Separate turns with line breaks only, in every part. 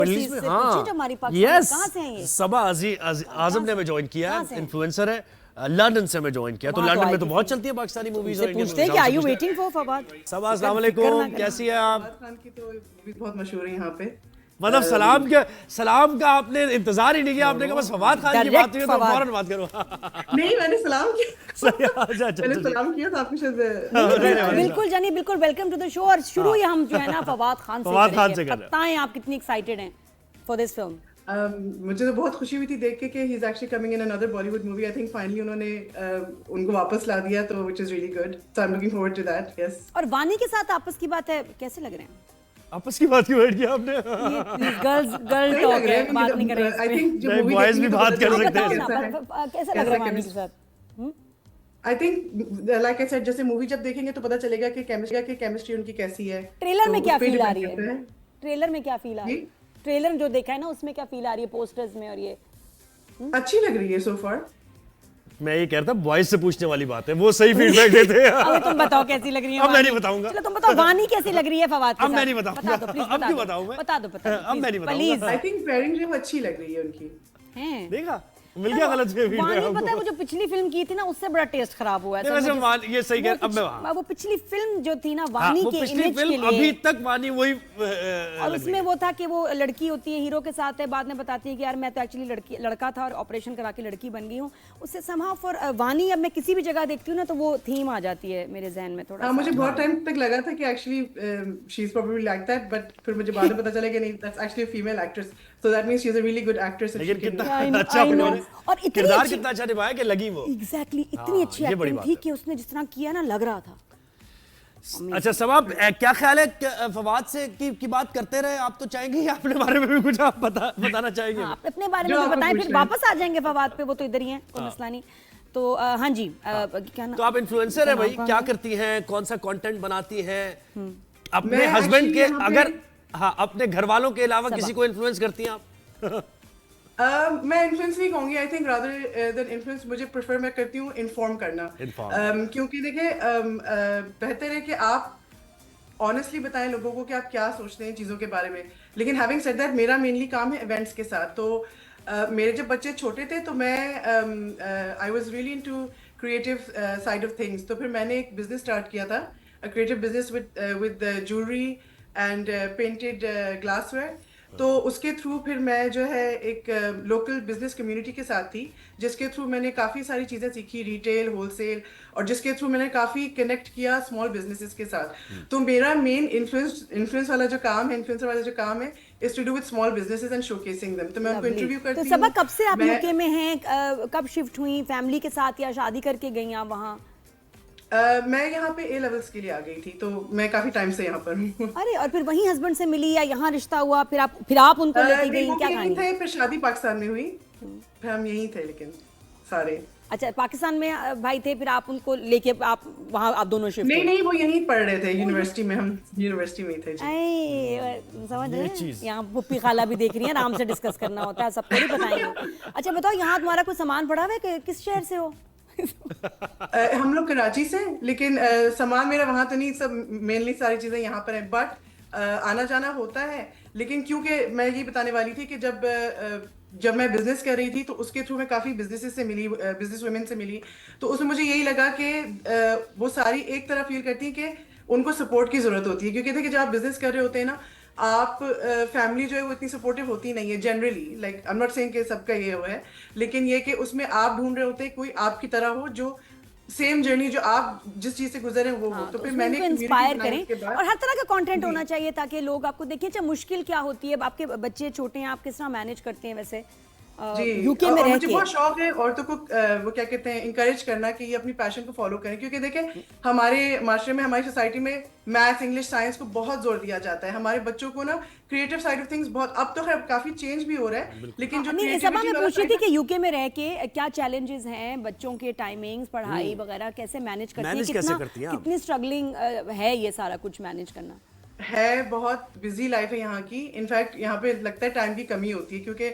Middle में, हाँ,
जो हमारी पाकिस्तान
यस,
कहाँ से हैं ये?
सबा आजम ने हमें ज्वाइन किया है, इन्फ्लुएंसर है, लंदन से हमें ज्वाइन किया। तो लंदन में तो बहुत चलती है पाकिस्तानी मूवीज और
पूछते हैं कि are you waiting for Fawad?
Saba, अस्सलाम वालेकुम, कैसी है आप?
फवाद खान की तो मूवी बहुत मशहूर है यहाँ पे।
मतलब सलाम का आपने इंतजार ही नहीं किया, आपने कहा बस फवाद खान की बात हुई तो फौरन बात करो।
नहीं, मैंने सलाम किया।
अच्छा,
मैंने सलाम किया था आपको शायद।
बिल्कुल जानी, बिल्कुल वेलकम टू द शो। और शुरू ही हम जो है ना फवाद खान से करेंगे। बताएं आप कितनी एक्साइटेड हैं फॉर दिस फिल्म?
मुझे तो बहुत खुशी हुई थी देख के ही is actually coming in another Bollywood movie. I think finally उन्होंने उनको वापस ला दिया, तो which is really good, so I am looking forward to that. Yes.
और वानी के साथ आपस की बात है, कैसे लग रहे हैं?
आपस की बात क्यों ऐड किया आपने?
गर्ल टॉक है, बात नहीं करेंगे।
आई थिंक जो मूवी
बॉयज भी बात कर सकते हैं।
कैसे लग रहा है वानी के साथ?
I think like I said, जैसे मूवी जब देखेंगे तो पता चलेगा कि केमिस्ट्री उनकी कैसी है।
ट्रेलर में
तो
क्या
उस पे
फील आ
depend
रही
करता
है? ट्रेलर में क्या फील आ रही है? ट्रेलर जो देखा है ना उसमें क्या फील आ रही है, पोस्टर्स में? और ये
अच्छी लग रही है सो फार।
मैं ये कह रहा था बॉयज से पूछने वाली बात है, वो सही फीडबैक देते हैं।
अब तुम बताओ कैसी लग रही है?
अब मैं नहीं बताऊंगा।
चलो तुम बताओ वानी कैसी लग रही है फवाद के साथ?
अब मैं नहीं बताऊंगा।
बता दो प्लीज,
अब क्यों बताऊं मैं?
बता दो
अब मैं नहीं बताऊंगा।
प्लीज।
आई थिंक पेयरिंग जो अच्छी लग रही है उनकी।
हैं,
देखा, मिल गया गलत फीडबैक।
वानी पता है वो जो पिछली फिल्म की थी ना उससे बड़ा टेस्ट खराब हुआ है।
वैसे ये सही कह, अब मैं
वो पिछली फिल्म जो थी ना वानी के
पिछली
इमेज के
फिल्म
लिए,
अभी तक वानी वही
और उसमें वो था कि वो लड़की होती है, हीरो के साथ है, बाद में बताती है कि यार मैं तो एक्चुअली लड़का था और ऑपरेशन करा के लड़की बन गई हूँ। उससे समहाउ फॉर वानी अब मैं किसी भी जगह देखती हूँ ना तो वो थीम आ जाती है मेरे जहन में थोड़ा।
मुझे बहुत टाइम तक लगा था कि actually she is probably like that, but फिर मुझे बाद में पता चला कि नहीं, that's actually a female actress, so that means she is a really good actress.
लेकिन कितना अच्छा उन्होंने
और
किरदार कितना अच्छा निभाया कि लगी वो।
एग्जैक्टली, इतनी अच्छी एक्टिंग थी कि उसने जिस तरह किया ना लग रहा था।
अच्छा सवाब, क्या ख्याल है फवाद से की बात करते रहे? आप तो चाहेंगे अपने बारे में भी कुछ आप बताना चाहेंगे?
आप अपने बारे में भी बताएं, फिर वापस आ जाएंगे फवाद पे, वो तो इधर ही हैं, कोई मसला नहीं। तो हाँ जी, क्या ना,
तो आप इन्फ्लुएंसर है भाई, क्या करती हैं, कौन सा कंटेंट बनाती हैं? अपने हस्बैंड के अगर, हाँ, अपने घर वालों के अलावा किसी को इन्फ्लुएंस करती हैं आप?
मैं इन्फ्लुएंस नहीं कहूंगी। I think rather than influence मुझे प्रेफर मैं करती हूँ इन्फॉर्म करना। क्योंकि देखिए बेहतर है कि आप ऑनेस्टली बताएं लोगों को कि आप क्या सोचते हैं चीज़ों के बारे में। लेकिन हैविंग सेड दैट, मेरा मेनली काम है इवेंट्स के साथ। तो मेरे जब बच्चे छोटे थे तो मैं I was really into creative side of things. तो फिर मैंने एक बिजनेस स्टार्ट किया था, creative business with jewellery and painted glassware. तो उसके थ्रू फिर मैं जो है एक लोकल बिजनेस कम्युनिटी के साथ थी, जिसके थ्रू मैंने काफ़ी सारी चीज़ें सीखी, रिटेल, होलसेल, और जिसके थ्रू मैंने काफ़ी कनेक्ट किया स्मॉल बिजनेसेस के साथ। तो मेरा मेन इन्फ्लुएंस वाला जो काम है, इन्फ्लुएंसर वाला जो काम है, is to do with small businesses and showcasing them. तो मैं उनको इंटरव्यू करती हूँ।
तो सबा, कब से आप यूके में हैं? कब शिफ्ट हुई? फैमिली के साथ या शादी करके गई आप वहाँ?
मैं यहाँ पे ए लेवल्स के लिए आ गई थी, तो मैं काफी टाइम से यहाँ पर हूँ।
अरे, और फिर वहीं हस्बैंड से मिली या यहाँ रिश्ता हुआ, फिर आप उनको लेके गई? क्या कहानी
थे? फिर शादी पाकिस्तान में हुई, फिर हम यहीं थे लेकिन सारे।
अच्छा, पाकिस्तान में भाई थे, फिर आप उनको लेके आप वहाँ आप दोनों शिफ्ट?
नहीं, वो यहीं पढ़ रहे थे यूनिवर्सिटी में। हम यूनिवर्सिटी में ही थे जी।
समझ रहे हैं? यहाँ पुप्पी खाला भी देख रही है, आराम से डिस्कस करना होता है, सबको नहीं बताएंगे। अच्छा बताओ, यहाँ तुम्हारा कोई सामान पड़ा हुआ है? किस शहर से हो?
हम लोग कराची से, लेकिन सामान मेरा वहां तो नहीं, सब मेनली सारी चीजें यहाँ पर है, बट आना जाना होता है। लेकिन क्योंकि मैं ये बताने वाली थी कि जब मैं बिजनेस कर रही थी तो उसके थ्रू मैं काफी बिजनेसेस से मिली, बिजनेस वुमेन से मिली। तो उसमें मुझे यही लगा कि वो सारी एक तरह फील करती हैं कि उनको सपोर्ट की जरूरत होती है। क्योंकि देखिए, जब आप बिजनेस कर रहे होते हैं ना, आप फैमिली जो है वो इतनी सपोर्टिव होती नहीं है generally. Like I am not saying कि सबका ये हो है, लेकिन ये कि उसमें आप ढूंढ रहे होते हैं कोई आपकी तरह हो, जो सेम जर्नी जो आप जिस चीज से गुजरे हैं वो हो। तो फिर मैंने
इंस्पायर करें, और हर तरह का कंटेंट होना चाहिए ताकि लोग आपको देखें। अच्छा, मुश्किल क्या होती है? आपके बच्चे छोटे हैं, आप किस तरह मैनेज करते हैं वैसे यूके में रह के?
मुझे बहुत शौक है औरतों को वो क्या कहते हैं, इंकरेज करना कि ये अपनी पैशन को फॉलो करें। क्योंकि देखें, हमारे माशरे में, हमारी सोसाइटी में मैथ्स, इंग्लिश, साइंस को बहुत जोर दिया जाता है। हमारे बच्चों को ना क्रिएटिव साइड ऑफ थिंग्स बहुत, अब तो खैर काफी चेंज भी हो रहा है, लेकिन जो
नहीं, सब मैं पूछ रही थी कि यूके में रह के क्या चैलेंजेस हैं, बच्चों के टाइमिंग्स, पढ़ाई वगैरह कैसे मैनेज करती हैं? कितनी स्ट्रगलिंग है ये सारा कुछ मैनेज करना?
है, बहुत बिजी लाइफ है यहाँ की। इनफैक्ट यहाँ पे लगता है टाइम की कमी होती है, क्योंकि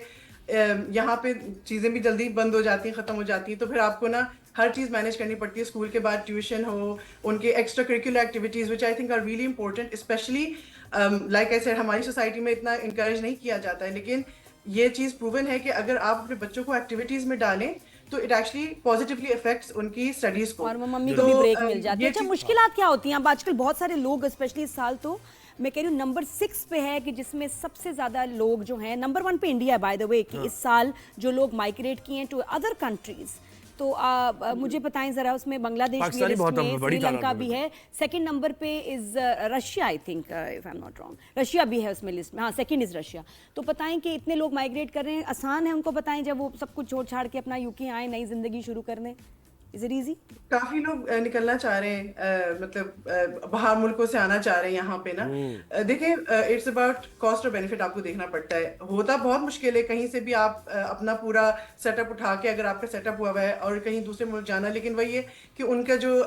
यहाँ पे चीज़ें भी जल्दी बंद हो जाती हैं, ख़त्म हो जाती हैं। तो फिर आपको ना हर चीज़ मैनेज करनी पड़ती है। स्कूल के बाद ट्यूशन हो, उनके extra curricular activities which I think are really important, specially like I said हमारी सोसाइटी में इतना इनकरेज नहीं किया जाता है, लेकिन ये चीज़ प्रूवन है कि अगर आप अपने बच्चों को एक्टिविटीज़ में डालें तो इट एक्चुअली पॉजिटिवली अफेक्ट्स उनकी स्टडीज को,
और वो मम्मी को भी ब्रेक मिल जाती है। अच्छा, मुश्किलात क्या होती हैं? अब आजकल बहुत सारे लोग, स्पेशली इस साल तो मैं कह रही हूँ नंबर 6 पे है कि जिसमें सबसे ज्यादा लोग जो हैं, नंबर 1 पे इंडिया है बाय द वे, कि इस साल जो लोग माइग्रेट किए हैं टू अदर कंट्रीज। तो मुझे बताएं जरा, उसमें बांग्लादेश भी है लिस्ट में, श्रीलंका भी है, सेकंड नंबर पे is Russia, I think if I am not wrong, Russia भी है उसमें लिस्ट में, हाँ सेकंड इज रशिया। तो बताएं कि इतने लोग माइग्रेट कर रहे हैं, आसान है उनको बताएं जब वो सब कुछ छोड़ छाड़ के अपना यूके आए नई जिंदगी शुरू करने? Is it easy?
काफी लोग निकलना चाह रहे हैं, मतलब बाहर मुल्कों से आना चाह रहे हैं यहाँ पे ना। देखिए, इट्स अबाउट कॉस्ट और बेनिफिट आपको देखना पड़ता है। होता बहुत मुश्किल है कहीं से भी आप अपना पूरा सेटअप उठा के, अगर आपका सेटअप हुआ है और कहीं दूसरे मुल्क जाना, लेकिन वही है कि उनका जो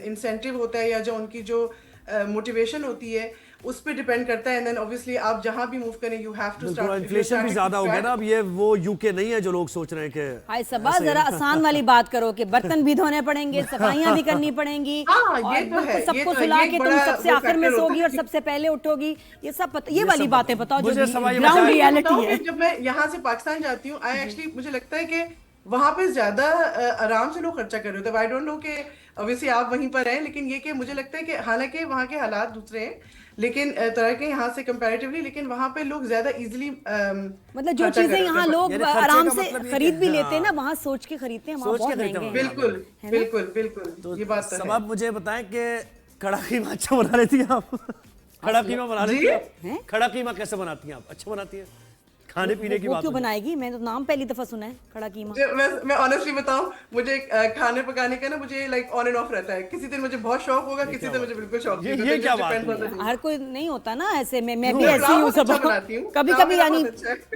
इंसेंटिव होता है या जो उनकी जो मोटिवेशन होती है उस पे डिपेंड करता है। एंड देन ऑब्वियसली आप जहां भी मूव करें you have to start.
Inflation भी ज्यादा हो गया ना अब, ये वो यूके नहीं है जो लोग सोच रहे हैं कि
हाय सबा, जरा आसान वाली बात करो कि बर्तन भी धोने पड़ेंगे, सफाइयां भी करनी पड़ेंगी,
ये तो है,
सबको सुला के तुम सबसे आखिर में सोगी और सबसे पहले उठोगी, ये सब ये वाली बातें बताओ जो ग्राउंड रियलिटी है।
जब मैं यहाँ से पाकिस्तान जाती हूँ, आई एक्चुअली मुझे लगता है कि वहां पे ज्यादा आराम से लोग खर्चा कर रहे होते हैं। आई डोंट नो कि ऑब्वियसली आप वहीं पर हैं, लेकिन ये कि मुझे लगता है कि हालांकि वहाँ के हालात दूसरे हैं, लेकिन तरह के यहाँ से कंपैरेटिवली, लेकिन वहाँ पे लोग ज्यादा इजीली,
मतलब जो चीजें यहाँ लोग आराम से खरीद भी लेते हैं ना, वहाँ सोच के खरीदते हैं, वहाँ बहुत महंगे हैं।
बिल्कुल बिल्कुल बिल्कुल, ये बात तो
सब। आप मुझे बताएं कि खड़ा कीमा अच्छा बना लेती हैं आप? खड़ा कीमा बना लेती हैं? खड़ा कीमा कैसे बनाती हैं आप? अच्छा बनाती हैं? खाने पीने की बात
क्यों बनाएगी? मैं तो नाम पहली दफा सुना है खड़ा कीमा।
मैं ऑनेस्टली बताऊं, मुझे खाने पकाने का ना मुझे लाइक ऑन एंड ऑफ रहता है। किसी दिन मुझे बहुत शौक होगा, किसी दिन मुझे बिल्कुल शौक नहीं होगा।
ये क्या बात है?
हर कोई नहीं होता ना ऐसे में, मैं भी ऐसी हूँ सब। कभी कभी यानी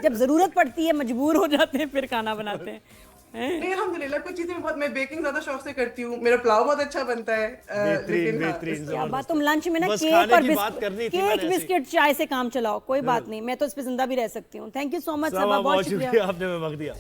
जब जरूरत पड़ती है मजबूर हो जाते हैं फिर खाना बनाते हैं।
नहीं अल्हम्दुलिल्लाह, कुछ चीजें बहुत, मैं बेकिंग ज्यादा शौक से करती हूँ, मेरा पुलाव बहुत अच्छा बनता है।
बेहतरीन
क्या बात, तुम लंच में ना केक बिस्किट चाय से काम चलाओ, कोई बात नहीं, मैं तो इस पे जिंदा भी रह सकती हूँ। थैंक यू सो मच सबा, बहुत शुक्रिया
आपने वक्त दिया।